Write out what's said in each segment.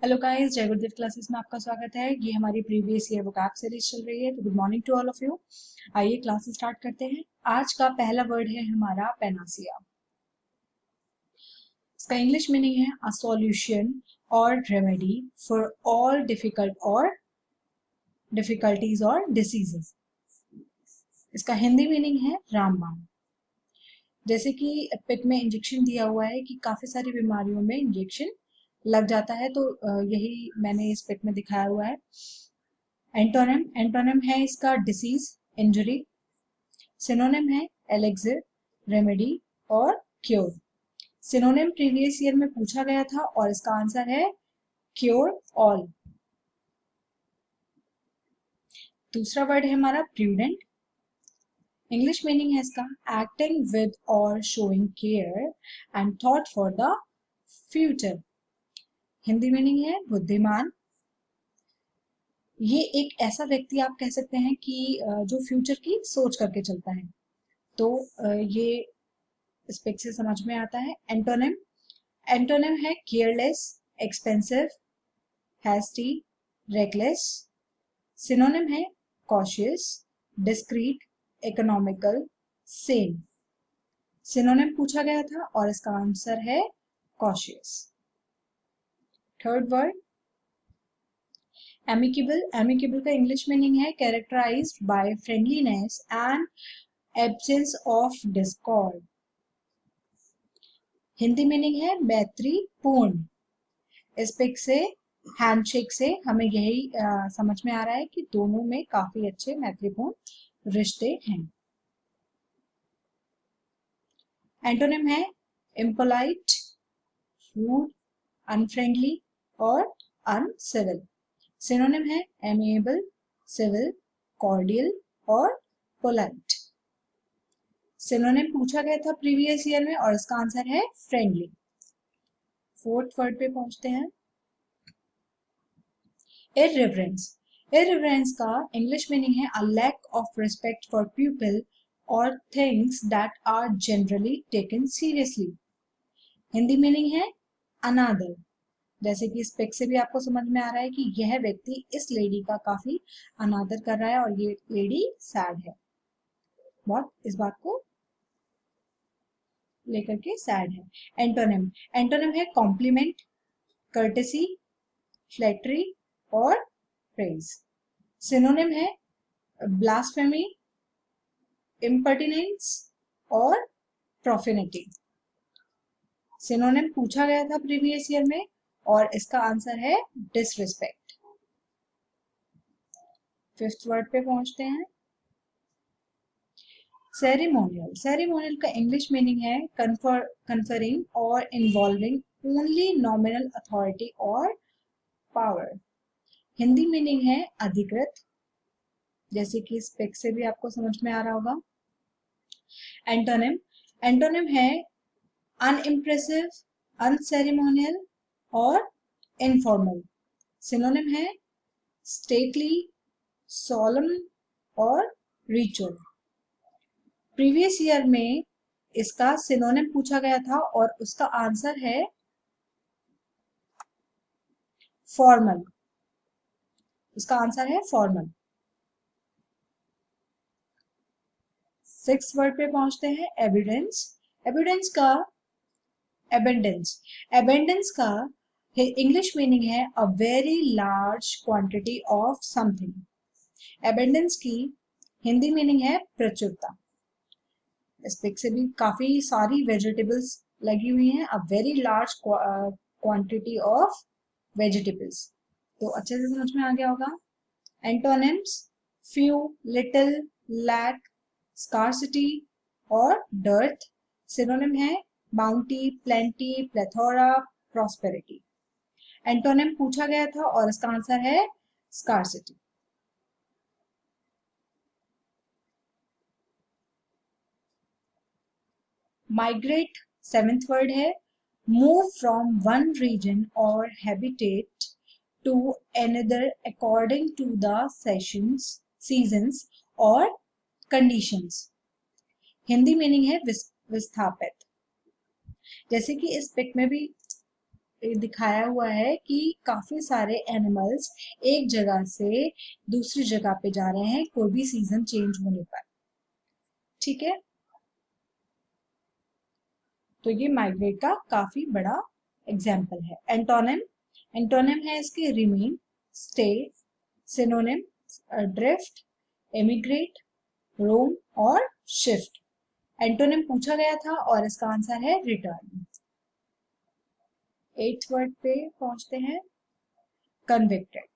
Hello guys, जय गुरुदेव classes में आपका स्वागत है। ये हमारी प्रीवियस ईयर वोकैब सीरीज चल रही है। तो good morning to all of you. आइए क्लास स्टार्ट करते हैं। आज का पहला वर्ड है हमारा पेनासिया। इसका इंग्लिश मीनिंग है अ सॉल्यूशन और रेमेडी फॉर ऑल डिफिकल्टीज और डिसीजेस। इसका हिंदी मीनिंग है रामबाण। जैसे कि पिक में इंजेक्शन दिया हुआ है कि काफी सारी बीमारियों में इंजेक्शन लग जाता है, तो यही मैंने इस पिक में दिखाया हुआ है। एंटोनिम एंटोनिम है इसका डिसीज, इंजरी। सिनोनिम है एलेक्सिर, रेमेडी और क्योर। सिनोनिम प्रीवियस ईयर में पूछा गया था और इसका आंसर है क्योर ऑल। दूसरा वर्ड है हमारा प्रूडेंट। इंग्लिश मीनिंग है इसका एक्टिंग विद और showing care and thought for the future. Hindi meaning है बुद्धिमान। ये एक ऐसा व्यक्ति आप कह सकते हैं कि जो फ्यूचर की सोच करके चलता है। तो ये इस पिक से समझ में आता है। एंटोनिम एंटोनिम है careless, expensive, hasty, reckless. Synonym है cautious, discreet, economical, sane. Synonym पूछा गया था और इसका आंसर है cautious. Third word amicable. Amicable का इंग्लिश मीनिंग है characterised by friendliness and absence of discord. Hindi meaning है मैत्रीपूर्ण। इस पिक से हैंडशेक से हमें यही समझ में आ रहा है कि दोनों में काफी अच्छे मैत्रीपूर्ण रिश्ते हैं। एंटोनिम है इम्पोलाइट, रूड, अनफ्रेंडली और अनसिविल। सिनोनिम है एमिएबल, सिविल, कॉर्डियल और पोलाइट। सिनोनिम पूछा गया था प्रीवियस ईयर में और इसका आंसर है फ्रेंडली। फोर्थ वर्ड पे पहुंचते हैं। इररिवरेंस। इररिवरेंस का इंग्लिश मीनिंग है a lack of respect for people और things that are generally taken seriously. Hindi meaning है अनादर। जैसे कि इस पिक से भी आपको समझ में आ रहा है कि यह व्यक्ति इस लेडी का काफी अनादर कर रहा है और ये लेडी सैड है, बहुत इस बात को लेकर के सैड है। एंटोनिम एंटोनिम है कॉम्प्लीमेंट, कर्टेसी, फ्लैटरी और प्रेज। सिनोनिम है ब्लास्फेमी, इम्पर्टिनेंस और प्रोफेनिटी। सिनोनिम पूछा गया था प्रीवियस ईयर में और इसका आंसर है डिसरिस्पेक्ट। फिफ्थ वर्ड पे पहुंचते हैं। सेरेमोनियल। सेरेमोनियल का इंग्लिश मीनिंग है कन्फरिंग और इन्वॉल्विंग ओनली नॉमिनल अथॉरिटी और पावर। हिंदी मीनिंग है अधिकृत। जैसे कि इस पिक से भी आपको समझ में आ रहा होगा। एंटोनिम एंटोनिम है अनइम्प्रेसिव, अनसेरेमोनियल और इनफॉर्मल। सिनोनिम है स्टेटली, सोलम और रिचुअल। प्रीवियस ईयर में इसका सिनोनिम पूछा गया था और उसका आंसर है फॉर्मल। उसका आंसर है फॉर्मल। सिक्स वर्ड पे पहुंचते हैं। एविडेंस। एविडेंस का एबेंडेंस। एबेंडेंस का इंग्लिश मीनिंग है अ very large quantity of something. Abundance की हिंदी मीनिंग है प्रचुरता। इस पिक से भी काफी सारी वेजिटेबल्स लगी हुई हैं। A very large quantity of vegetables. तो अच्छे से समझ में आ गया होगा। Antonyms few, little, lack, scarcity और डर्थ। सिनोनिम है bounty, plenty, plethora, prosperity. Antonym पूछा गया था और इसका आंसर है स्कार्सिटी। माइग्रेट सेवेंथ वर्ड है। मूव फ्रॉम वन रीजन और habitat to another according to the seasons और conditions। हिंदी मीनिंग है विस्थापित। जैसे कि इस पिक में भी दिखाया हुआ है कि काफी सारे एनिमल्स एक जगह से दूसरी जगह पे जा रहे हैं कोई भी सीजन चेंज होने पर। ठीक है, तो ये माइग्रेट का काफी बड़ा एग्जाम्पल है। एंटोनिम, एंटोनिम है इसके रिमेन, स्टे, सिनोनिम ड्रिफ्ट, एमिग्रेट, रोम और शिफ्ट। एंटोनिम पूछा गया था और इसका आंसर है रिटर्न। 8th वर्ड पे पहुंचते हैं, convicted.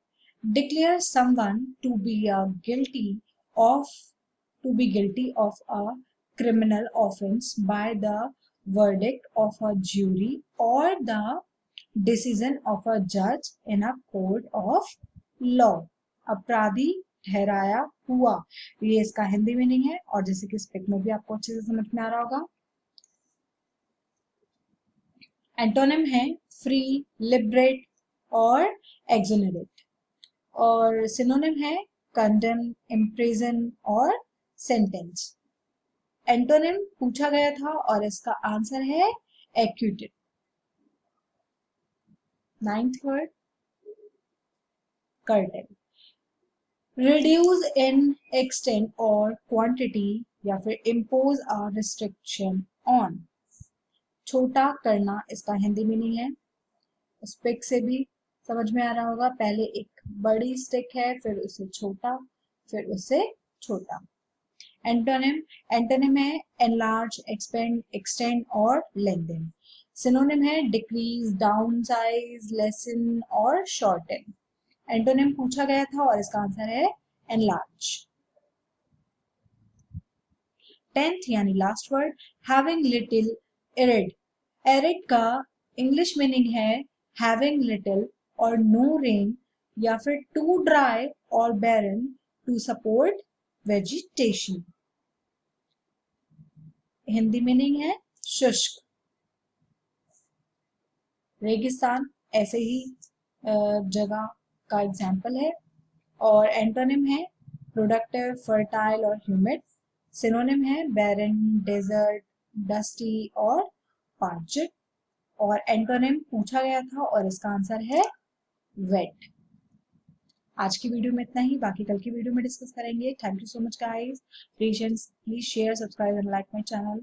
Declare someone to be of guilty of a criminal offense by the verdict of a jury or the decision of a judge in a court of law. अपराधी ठहराया हुआ, ये इसका Hindi meaning है और जैसे कि इस पिक में भी आपको अच्छे से समझ में आ रहा होगा। एंटोनिम है फ्री, लिबरेट और एक्सोनरेट, और सिनोनिम है कंडेम, इम्प्रिजन और सेंटेंस। एंटोनिम पूछा गया था और इसका आंसर है acquitted. 9th word, cartel. Reduce in extent और क्वांटिटी या फिर इम्पोज अ रिस्ट्रिक्शन ऑन। छोटा करना इसका हिंदी मीनिंग है, उस पिक से भी समझ में आ रहा होगा। पहले एक बड़ी स्टिक है, फिर उससे छोटा, फिर उससे छोटा। एंटोनिम, एंटोनिम है एनलार्ज, एक्सपेंड, एक्सटेंड और लेंथन। सिनोनिम है डिक्रीज, डाउन साइज, लेसन और शॉर्टन। एंटोनिम पूछा गया था और इसका आंसर है एनलार्ज। 10th यानी last word, having little arid. Arid का इंग्लिश मीनिंग है having little or no rain या फिर too dry or barren to support vegetation. Hindi meaning है शुष्क। रेगिस्तान ऐसे ही जगह का एग्जाम्पल है। और एंटोनिम है प्रोडक्टिव, फर्टाइल और ह्यूमिड। सिनोनिम है बैरन, डेजर्ट, डस्टी और पार्चड। और एंटोनिम पूछा गया था और इसका आंसर है वेट। आज की वीडियो में इतना ही, बाकी कल की वीडियो में डिस्कस करेंगे। Thank you so much guys, please share, subscribe and like my channel.